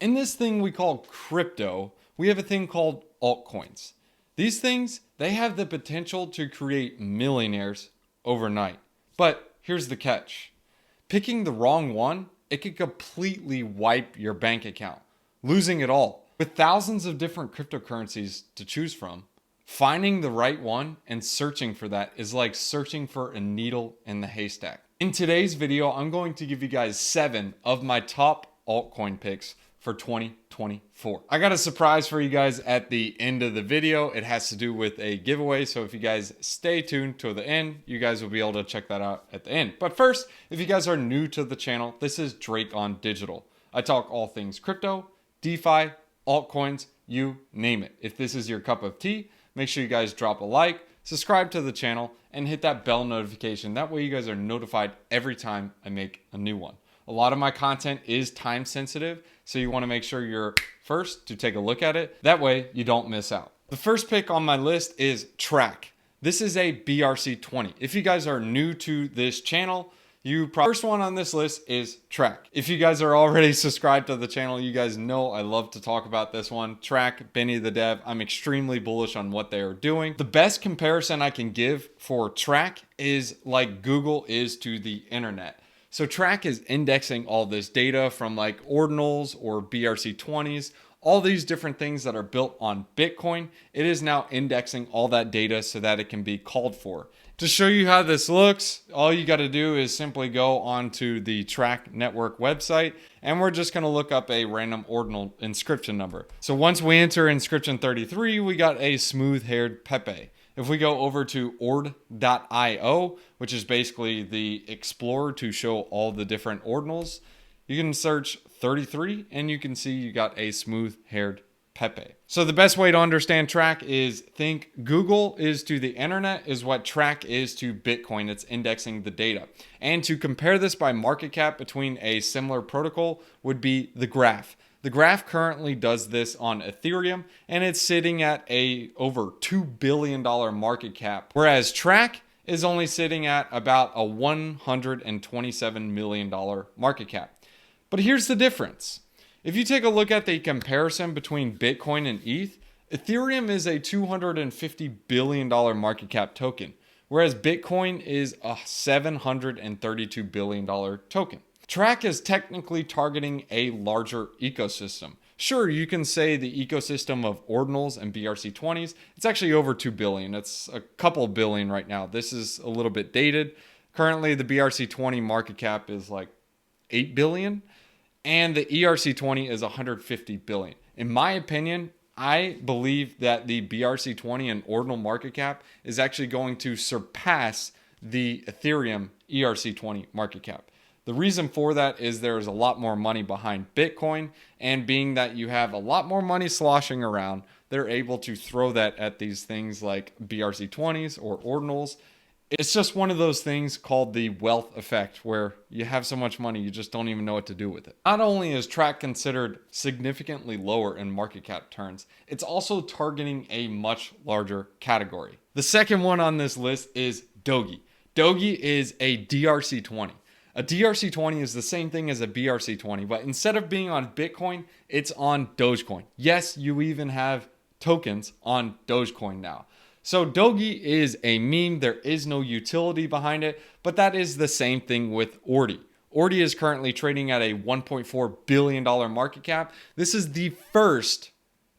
In this thing we call crypto, we have a thing called altcoins. These things, they have the potential to create millionaires overnight. But here's the catch. Picking the wrong one, it could completely wipe your bank account, losing it all. With thousands of different cryptocurrencies to choose from, finding the right one and searching for that is like searching for a needle in the haystack. In today's video, I'm going to give you guys 7 of my top altcoin picks for 2024. I got a surprise for you guys at the end of the video. It has to do with a giveaway. So if you guys stay tuned to the end, you guys will be able to check that out at the end. But first, if you guys are new to the channel, this is Drake on Digital. I talk all things crypto, DeFi, altcoins, you name it. If this is your cup of tea, make sure you guys drop a like, subscribe to the channel, and hit that bell notification. That way you guys are notified every time I make a new one. A lot of my content is time sensitive, so you want to make sure you're first to take a look at it. That way you don't miss out. The first pick on my list is Track. This is a BRC20. If you guys are new to this channel, first one on this list is Track. If you guys are already subscribed to the channel, you guys know I love to talk about this one. Track, Benny the Dev, I'm extremely bullish on what they are doing. The best comparison I can give for Track is like Google is to the internet. So Track is indexing all this data from like ordinals or BRC20s, all these different things that are built on Bitcoin. It is now indexing all that data so that it can be called for. To show you how this looks, all you got to do is simply go onto the Track Network website, and we're just going to look up a random ordinal inscription number. So once we enter inscription 33, we got a smooth-haired Pepe. If we go over to ord.io, which is basically the explorer to show all the different ordinals, you can search 33 and you can see you got a smooth-haired Pepe. So the best way to understand Track is think Google is to the internet is what Track is to Bitcoin. It's indexing the data. And to compare this by market cap between a similar protocol would be the Graph. The Graph currently does this on Ethereum, and it's sitting at a over $2 billion market cap, whereas Track is only sitting at about a $127 million market cap. But here's the difference. If you take a look at the comparison between Bitcoin and ETH, Ethereum is a $250 billion market cap token, whereas Bitcoin is a $732 billion token. Track is technically targeting a larger ecosystem. Sure, you can say the ecosystem of ordinals and BRC20s, it's actually over 2 billion. It's a couple billion right now. This is a little bit dated. Currently, the BRC20 market cap is like 8 billion, and the ERC20 is 150 billion. In my opinion, I believe that the BRC20 and ordinal market cap is actually going to surpass the Ethereum ERC20 market cap. The reason for that is there's a lot more money behind Bitcoin, and being that you have a lot more money sloshing around, they're able to throw that at these things like BRC20s or ordinals. It's just one of those things called the wealth effect, where you have so much money you just don't even know what to do with it. Not only is Track considered significantly lower in market cap terms, it's also targeting a much larger category. The second one on this list is Doge. Doge is a DRC20. A DRC20 is the same thing as a BRC20, but instead of being on Bitcoin, it's on Dogecoin. Yes, you even have tokens on Dogecoin now. So Doge is a meme. There is no utility behind it, but that is the same thing with Ordi. Ordi is currently trading at a $1.4 billion market cap. This is the first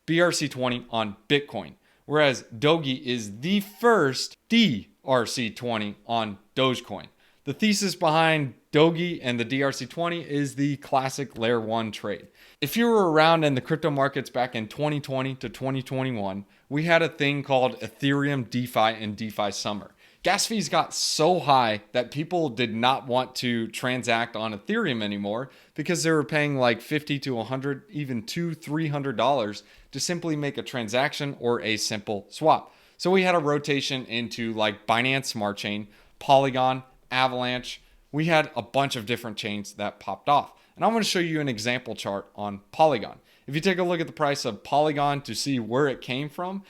BRC20 on Bitcoin, whereas Doge is the first DRC20 on Dogecoin. The thesis behind Doge and the DRC20 is the classic layer 1 trade. If you were around in the crypto markets back in 2020 to 2021, we had a thing called Ethereum DeFi and DeFi Summer. Gas fees got so high that people did not want to transact on Ethereum anymore because they were paying like $50 to $100, even $200-$300 to simply make a transaction or a simple swap. So we had a rotation into like Binance Smart Chain, Polygon, Avalanche. We had a bunch of different chains that popped off. And I'm going to show you an example chart on Polygon. If you take a look at the price of Polygon to see where it came from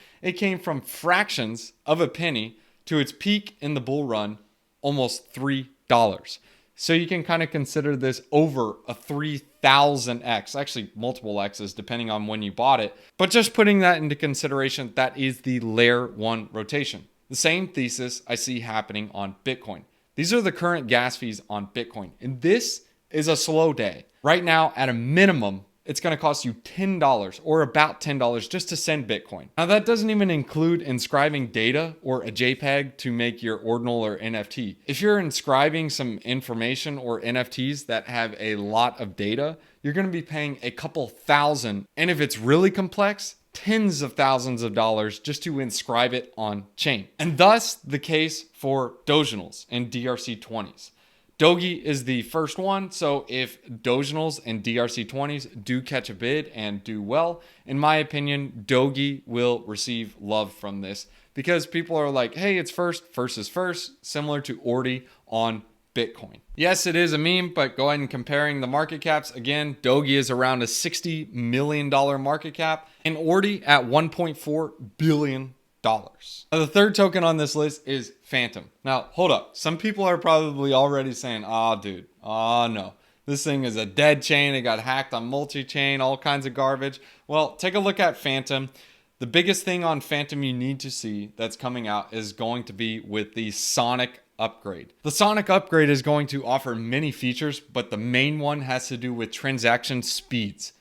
fractions of a penny to its peak in the bull run, almost $3. So you can kind of consider this over a 3,000% 1000x, actually multiple x's depending on when you bought it. But just putting that into consideration, that is the layer 1 rotation. The same thesis I see happening on Bitcoin. These are the current gas fees on Bitcoin, and this is a slow day. Right now, at a minimum, it's going to cost you $10 or about $10 just to send Bitcoin. Now, that doesn't even include inscribing data or a JPEG to make your ordinal or NFT. If you're inscribing some information or NFTs that have a lot of data, you're going to be paying a couple thousand. And if it's really complex, tens of thousands of dollars just to inscribe it on chain. And thus the case for Doginals and DRC20s. Dogi is the first one, so if Doginals and DRC20s do catch a bid and do well, in my opinion, Dogi will receive love from this because people are like, hey, it's first is first, similar to Ordi on Bitcoin. Yes, it is a meme, but go ahead and comparing the market caps. Again, Dogi is around a $60 million market cap and Ordi at $1.4 billion. Now, the third token on this list is Phantom. Now, hold up. Some people are probably already saying, dude, no. This thing is a dead chain. It got hacked on multi-chain, all kinds of garbage. Well, take a look at Phantom. The biggest thing on Phantom you need to see that's coming out is going to be with the Sonic upgrade. The Sonic upgrade is going to offer many features, but the main one has to do with transaction speeds.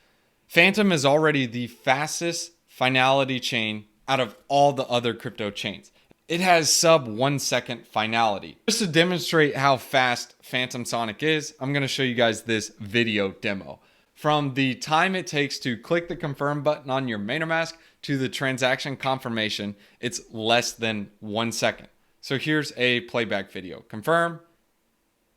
Phantom is already the fastest finality chain out of all the other crypto chains. It has sub 1 second finality. Just to demonstrate how fast Phantom Sonic is, I'm going to show you guys this video demo. From the time it takes to click the confirm button on your MailerMask to the transaction confirmation, it's less than 1 second. So here's a playback video. Confirm,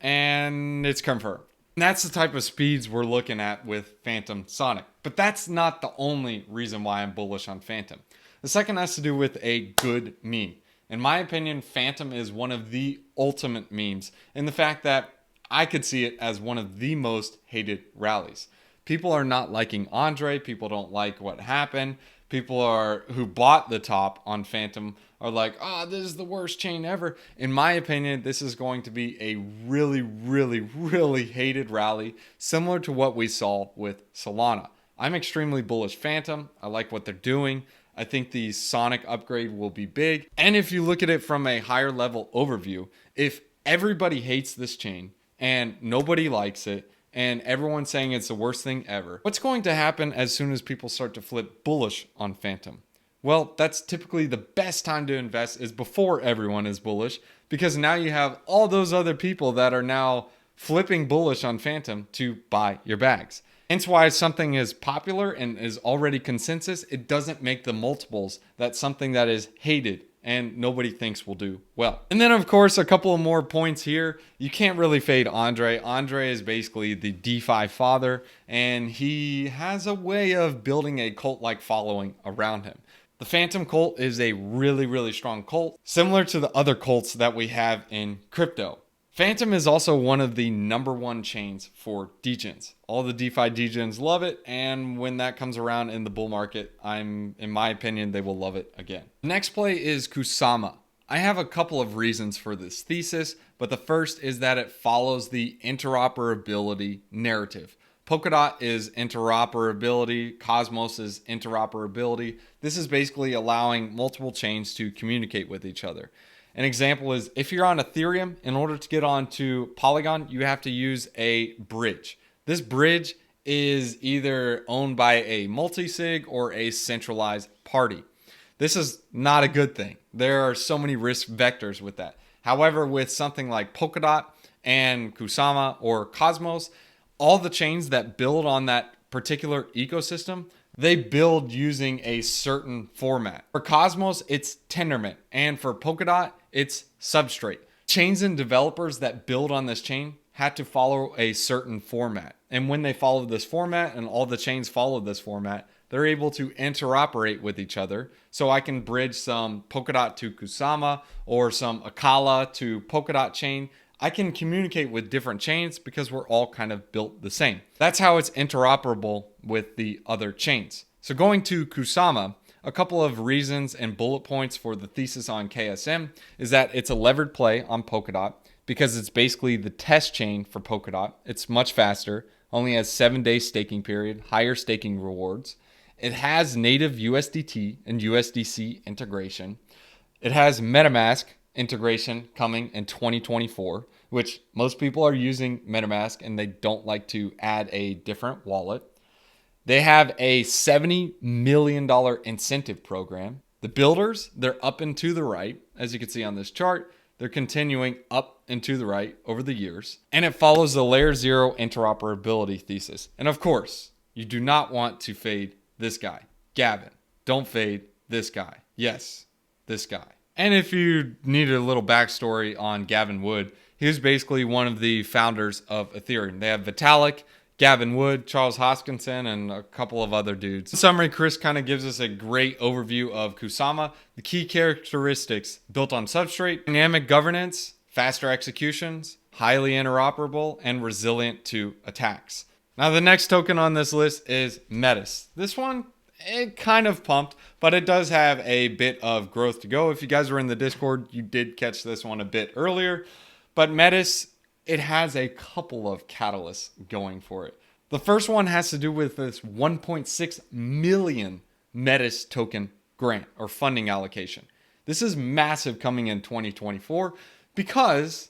and it's confirmed. And that's the type of speeds we're looking at with Phantom Sonic. But that's not the only reason why I'm bullish on Phantom. The second has to do with a good meme. In my opinion, Phantom is one of the ultimate memes in the fact that I could see it as one of the most hated rallies. People are not liking Andre. People don't like what happened. People who bought the top on Phantom are like, this is the worst chain ever. In my opinion, this is going to be a really, really, really hated rally, similar to what we saw with Solana. I'm extremely bullish Phantom. I like what they're doing. I think the Sonic upgrade will be big. And if you look at it from a higher level overview, if everybody hates this chain and nobody likes it and everyone's saying it's the worst thing ever, what's going to happen as soon as people start to flip bullish on Phantom? Well, that's typically the best time to invest is before everyone is bullish, because now you have all those other people that are now flipping bullish on Phantom to buy your bags. Hence why something is popular and is already consensus, it doesn't make the multiples that something that is hated and nobody thinks will do well. And then, of course, a couple of more points here. You can't really fade Andre. Andre is basically the DeFi father, and he has a way of building a cult-like following around him. The Phantom cult is a really, really strong cult, similar to the other cults that we have in crypto. Phantom is also one of the #1 chains for degens. All the DeFi degens love it, and when that comes around in the bull market, in my opinion, they will love it again. The next play is Kusama. I have a couple of reasons for this thesis, but the first is that it follows the interoperability narrative. Polkadot is interoperability, Cosmos is interoperability. This is basically allowing multiple chains to communicate with each other. An example is if you're on Ethereum, in order to get onto Polygon, you have to use a bridge. This bridge is either owned by a multi-sig or a centralized party. This is not a good thing. There are so many risk vectors with that. However, with something like Polkadot and Kusama or Cosmos, all the chains that build on that particular ecosystem, they build using a certain format. For Cosmos, it's Tendermint, and for Polkadot, it's Substrate. Chains and developers that build on this chain had to follow a certain format. And when they follow this format and all the chains follow this format, they're able to interoperate with each other. So I can bridge some Polkadot to Kusama or some Akala to Polkadot chain. I can communicate with different chains because we're all kind of built the same. That's how it's interoperable with the other chains. So going to Kusama, a couple of reasons and bullet points for the thesis on KSM is that it's a levered play on Polkadot because it's basically the test chain for Polkadot. It's much faster, only has 7-day staking period, higher staking rewards. It has native USDT and USDC integration. It has MetaMask integration coming in 2024, which most people are using MetaMask and they don't like to add a different wallet. They have a $70 million incentive program. The builders, they're up and to the right. As you can see on this chart, they're continuing up and to the right over the years. And it follows the layer 0 interoperability thesis. And of course, you do not want to fade this guy, Gavin. Don't fade this guy. Yes, this guy. And if you need a little backstory on Gavin Wood, he was basically one of the founders of Ethereum. They have Vitalik, Gavin Wood, Charles Hoskinson, and a couple of other dudes. In summary, Chris kind of gives us a great overview of Kusama, the key characteristics: built on substrate, dynamic governance, faster executions, highly interoperable, and resilient to attacks. Now, the next token on this list is Metis. This one, it kind of pumped, but it does have a bit of growth to go. If you guys were in the Discord, you did catch this one a bit earlier. But Metis, it has a couple of catalysts going for it. The first one has to do with this 1.6 million Metis token grant or funding allocation. This is massive coming in 2024 because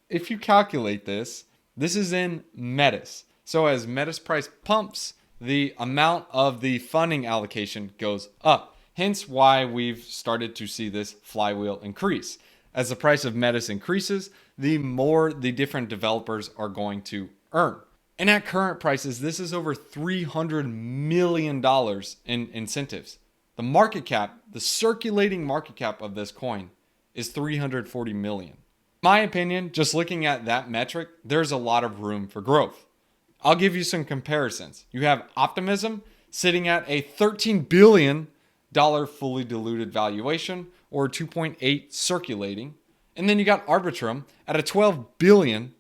if you calculate this, this is in Metis. So as Metis price pumps, the amount of the funding allocation goes up. Hence why we've started to see this flywheel increase. As the price of Metis increases, the more the different developers are going to earn. And at current prices, this is over $300 million in incentives. The market cap, the circulating market cap of this coin is $340 million. In my opinion, just looking at that metric, there's a lot of room for growth. I'll give you some comparisons. You have Optimism sitting at a $13 billion fully diluted valuation, or 2.8 circulating. And then you got Arbitrum at a $12 billion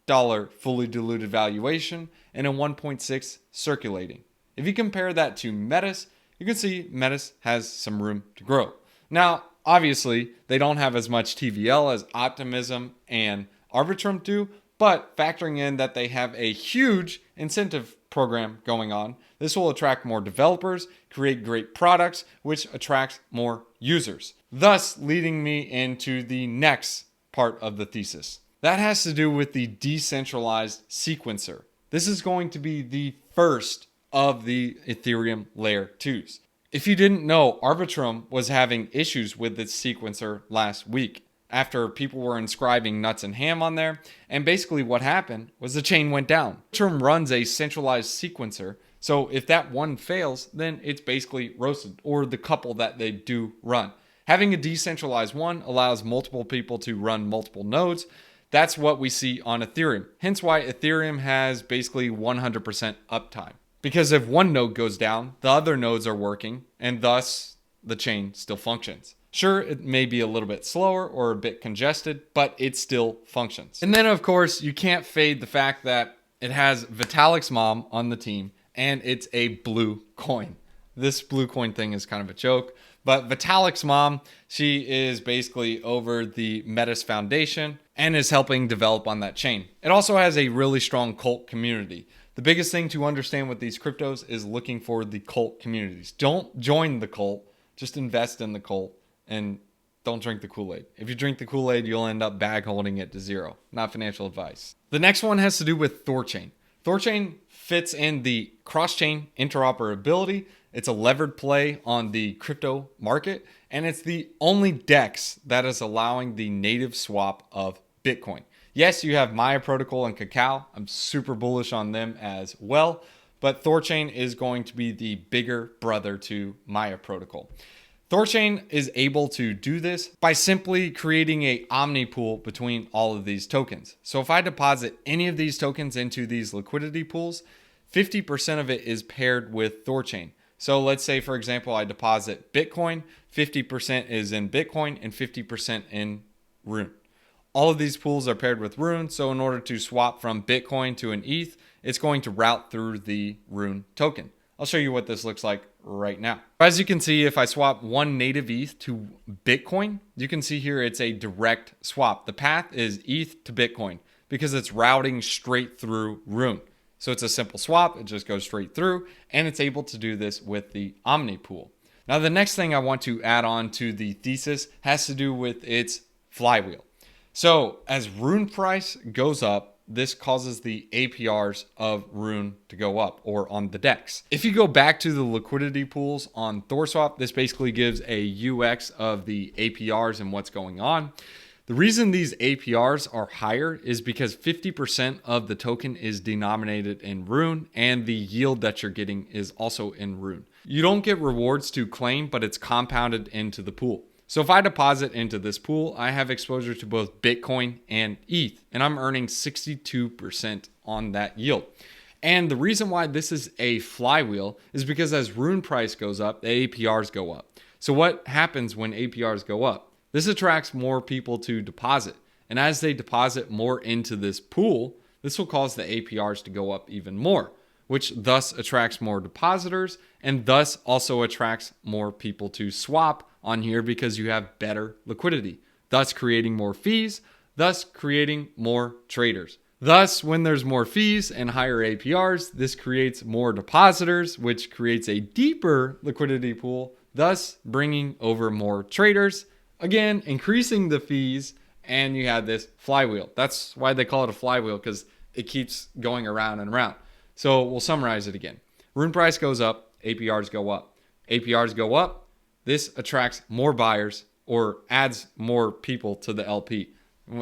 fully diluted valuation and a 1.6 circulating. If you compare that to Metis, you can see Metis has some room to grow. Now, obviously, they don't have as much TVL as Optimism and Arbitrum do, but factoring in that they have a huge incentive program going on, this will attract more developers, create great products, which attracts more users. Thus, leading me into the next part of the thesis. That has to do with the decentralized sequencer. This is going to be the first of the Ethereum layer 2s. If you didn't know, Arbitrum was having issues with its sequencer last week after people were inscribing nuts and ham on there. And basically what happened was the chain went down. Arbitrum runs a centralized sequencer. So if that one fails, then it's basically roasted, or the couple that they do run. Having a decentralized one allows multiple people to run multiple nodes. That's what we see on Ethereum. Hence why Ethereum has basically 100% uptime. Because if one node goes down, the other nodes are working, and thus the chain still functions. Sure, it may be a little bit slower or a bit congested, but it still functions. And then, of course, you can't fade the fact that it has Vitalik's mom on the team, and it's a blue coin. This blue coin thing is kind of a joke, but Vitalik's mom, she is basically over the Metis Foundation and is helping develop on that chain. It also has a really strong cult community. The biggest thing to understand with these cryptos is looking for the cult communities. Don't join the cult, just invest in the cult, and don't drink the Kool-Aid. If you drink the Kool-Aid, you'll end up bag holding it to zero. Not financial advice. The next one has to do with Thorchain. Thorchain fits in the cross-chain interoperability. It's a levered play on the crypto market, and it's the only DEX that is allowing the native swap of Bitcoin. Yes, you have Maya Protocol and Kakao. I'm super bullish on them as well, but Thorchain is going to be the bigger brother to Maya Protocol. Thorchain is able to do this by simply creating a omni pool between all of these tokens. So if I deposit any of these tokens into these liquidity pools, 50% of it is paired with Thorchain. So let's say, for example, I deposit Bitcoin, 50% is in Bitcoin and 50% in Rune. All of these pools are paired with Rune, so in order to swap from Bitcoin to an ETH, it's going to route through the Rune token. I'll show you what this looks like right now. As you can see, if I swap one native ETH to Bitcoin, you can see here it's a direct swap. The path is ETH to Bitcoin because it's routing straight through Rune. So it's a simple swap. It just goes straight through, and it's able to do this with the Omni pool. Now, the next thing I want to add on to the thesis has to do with its flywheel. So as Rune price goes up, this causes the APRs of Rune to go up, or on the DEX. If you go back to the liquidity pools on ThorSwap, this basically gives a UX of the APRs and what's going on. The reason these APRs are higher is because 50% of the token is denominated in Rune, and the yield that you're getting is also in Rune. You don't get rewards to claim, but it's compounded into the pool. So if I deposit into this pool, I have exposure to both Bitcoin and ETH, and I'm earning 62% on that yield. And the reason why this is a flywheel is because as Rune price goes up, the APRs go up. So what happens when APRs go up? This attracts more people to deposit. And as they deposit more into this pool, this will cause the APRs to go up even more, which thus attracts more depositors and thus also attracts more people to swap on here because you have better liquidity, thus creating more fees, thus creating more traders. Thus, when there's more fees and higher APRs, this creates more depositors, which creates a deeper liquidity pool, thus bringing over more traders. Again, increasing the fees, and you have this flywheel. That's why they call it a flywheel, because it keeps going around and around. So we'll summarize it again. Rune price goes up, APRs go up. APRs go up, this attracts more buyers or adds more people to the LP.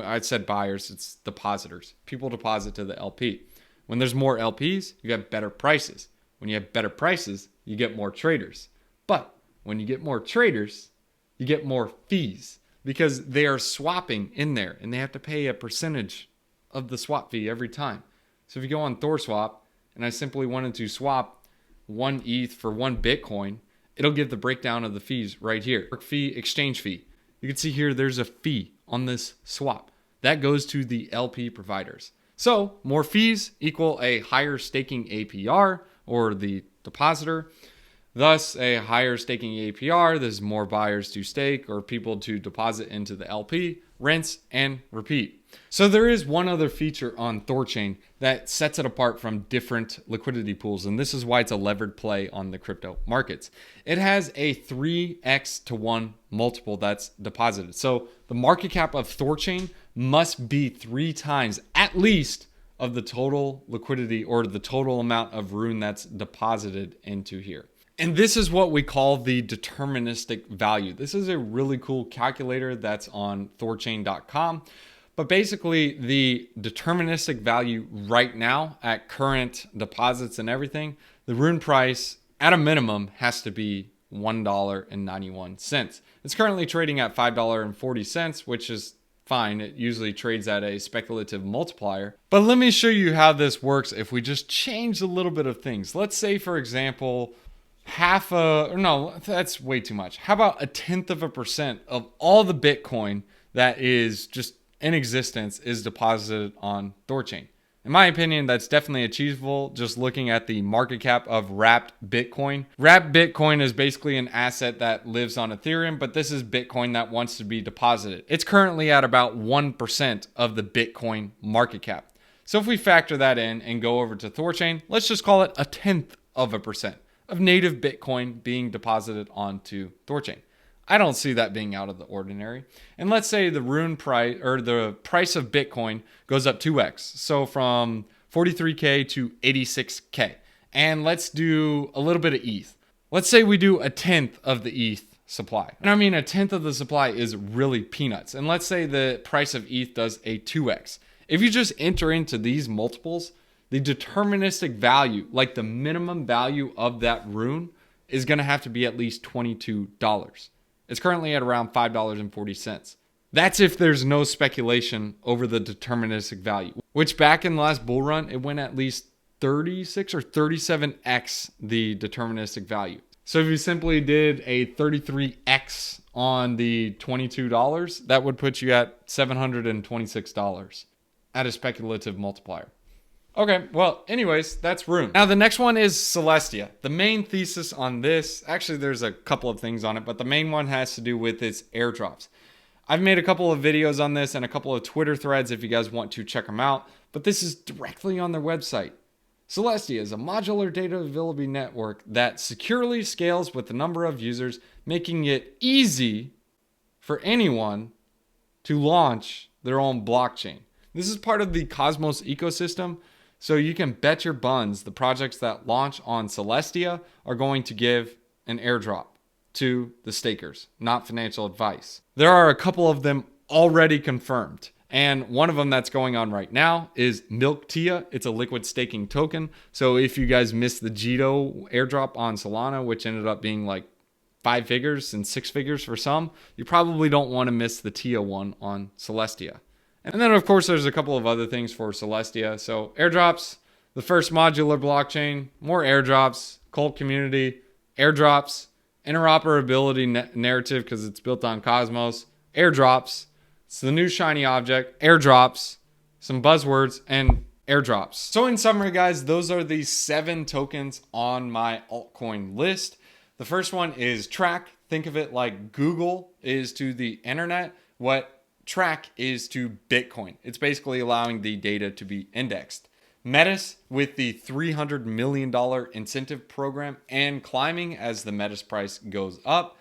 I said buyers, it's depositors. People deposit to the LP. When there's more LPs, you get better prices. When you have better prices, you get more traders. But when you get more traders, you get more fees because they are swapping in there and they have to pay a percentage of the swap fee every time. So if you go on ThorSwap and I simply wanted to swap 1 ETH for 1 Bitcoin, it'll give the breakdown of the fees right here. Fee, exchange fee. You can see here there's a fee on this swap. That goes to the LP providers. So more fees equal a higher staking APR or the depositor. Thus, a higher staking APR, there's more buyers to stake or people to deposit into the LP, rinse, and repeat. So there is one other feature on Thorchain that sets it apart from different liquidity pools, and this is why it's a levered play on the crypto markets. It has a 3x to 1 multiple that's deposited. So the market cap of Thorchain must be 3 times at least of the total liquidity or the total amount of Rune that's deposited into here. And this is what we call the deterministic value. This is a really cool calculator that's on thorchain.com. But basically, the deterministic value right now at current deposits and everything, the Rune price at a minimum has to be $1.91. It's currently trading at $5.40, which is fine. It usually trades at a speculative multiplier. But let me show you how this works if we just change a little bit of things. Let's say, for example, that's way too much. How about 0.1% of all the Bitcoin that is just in existence is deposited on Thorchain? In my opinion, that's definitely achievable just looking at the market cap of Wrapped Bitcoin. Wrapped Bitcoin is basically an asset that lives on Ethereum, but this is Bitcoin that wants to be deposited. It's currently at about 1% of the Bitcoin market cap. So if we factor that in and go over to Thorchain, let's just call it 0.1% of native Bitcoin being deposited onto Thorchain. I don't see that being out of the ordinary. And let's say the Rune price or the price of Bitcoin goes up 2x. So from 43K to 86K. And let's do a little bit of ETH. Let's say we do 1/10 of the ETH supply. And I mean, 1/10 of the supply is really peanuts. And let's say the price of ETH does a 2x. If you just enter into these multiples, the deterministic value, like the minimum value of that Rune, is going to have to be at least $22. It's currently at around $5.40. That's if there's no speculation over the deterministic value, which back in the last bull run, it went at least 36 or 37x the deterministic value. So if you simply did a 33x on the $22, that would put you at $726 at a speculative multiplier. Okay, well, anyways, that's Rune. Now, the next one is Celestia. The main thesis on this, actually, there's a couple of things on it, but the main one has to do with its airdrops. I've made a couple of videos on this and a couple of Twitter threads if you guys want to check them out, but this is directly on their website. Celestia is a modular data availability network that securely scales with the number of users, making it easy for anyone to launch their own blockchain. This is part of the Cosmos ecosystem, so you can bet your buns the projects that launch on Celestia are going to give an airdrop to the stakers, not financial advice. There are a couple of them already confirmed. And one of them that's going on right now is Milk Tia. It's a liquid staking token. So if you guys missed the Jito airdrop on Solana, which ended up being like 5 figures and 6 figures for some, you probably don't want to miss the Tia one on Celestia. And then, of course, there's a couple of other things for Celestia. So airdrops, the first modular blockchain, more airdrops, cult community, airdrops, interoperability narrative because it's built on Cosmos, airdrops. It's the new shiny object, airdrops, some buzzwords, and airdrops. So in summary, guys, those are the 7 tokens on my altcoin list. The first one is Track. Think of it like Google is to the internet, what Track is to Bitcoin. It's basically allowing the data to be indexed. Metis with the $300 million incentive program and climbing as the Metis price goes up.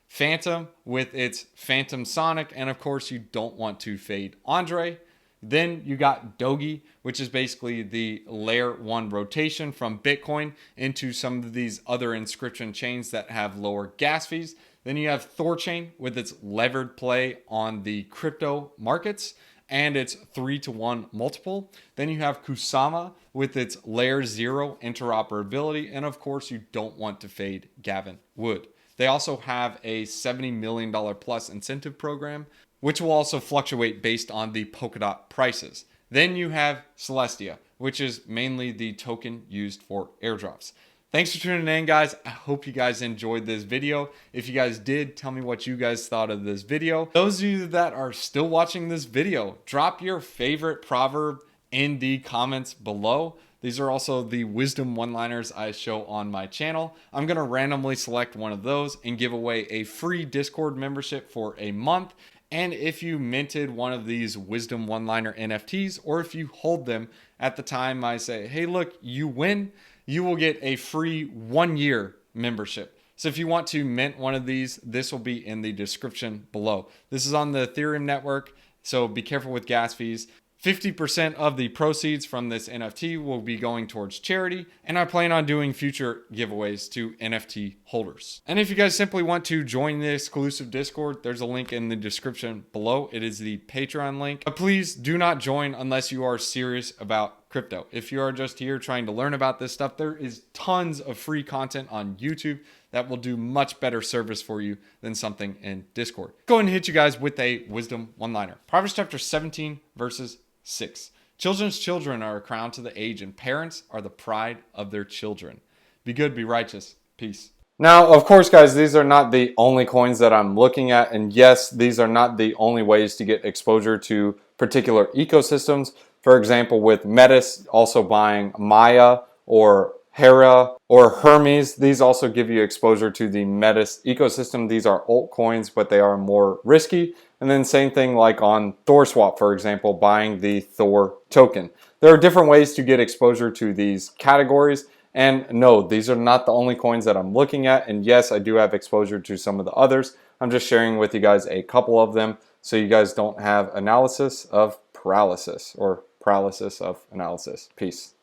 Phantom with its Phantom Sonic, and of course you don't want to fade Andre. Then you got Dogi, which is basically the layer 1 rotation from Bitcoin into some of these other inscription chains that have lower gas fees. Then you have Thorchain with its levered play on the crypto markets and its 3-to-1 multiple. Then you have Kusama with its layer 0 interoperability, and of course you don't want to fade Gavin Wood. They also have a $70 million plus incentive program, which will also fluctuate based on the Polkadot prices. Then you have Celestia, which is mainly the token used for airdrops. Thanks for tuning in, guys. I hope you guys enjoyed this video. If you guys did, tell me what you guys thought of this video. Those of you that are still watching this video, drop your favorite proverb in the comments below. These are also the wisdom one-liners I show on my channel. I'm going to randomly select one of those and give away a free Discord membership for a month. And if you minted one of these wisdom one-liner NFTs, or if you hold them at the time I say, hey, look, you win, you will get a free 1-year membership. So if you want to mint one of these, this will be in the description below. This is on the Ethereum network, so be careful with gas fees. 50% of the proceeds from this NFT will be going towards charity, and I plan on doing future giveaways to NFT holders. And if you guys simply want to join the exclusive Discord, there's a link in the description below. It is the Patreon link. But please do not join unless you are serious about crypto. If you are just here trying to learn about this stuff, there is tons of free content on YouTube that will do much better service for you than something in Discord. Go ahead and hit you guys with a wisdom one-liner. Proverbs chapter 17 verses 6. Children's children are a crown to the age, and parents are the pride of their children. Be good, be righteous. Peace. Now, of course, guys, these are not the only coins that I'm looking at. And yes, these are not the only ways to get exposure to particular ecosystems. For example, with Metis, also buying Maya or Hera or Hermes, these also give you exposure to the Metis ecosystem. These are altcoins, but they are more risky. And then same thing like on ThorSwap, for example, buying the Thor token. There are different ways to get exposure to these categories. And no, these are not the only coins that I'm looking at. And yes, I do have exposure to some of the others. I'm just sharing with you guys a couple of them so you guys don't have analysis of paralysis or paralysis of analysis. Peace.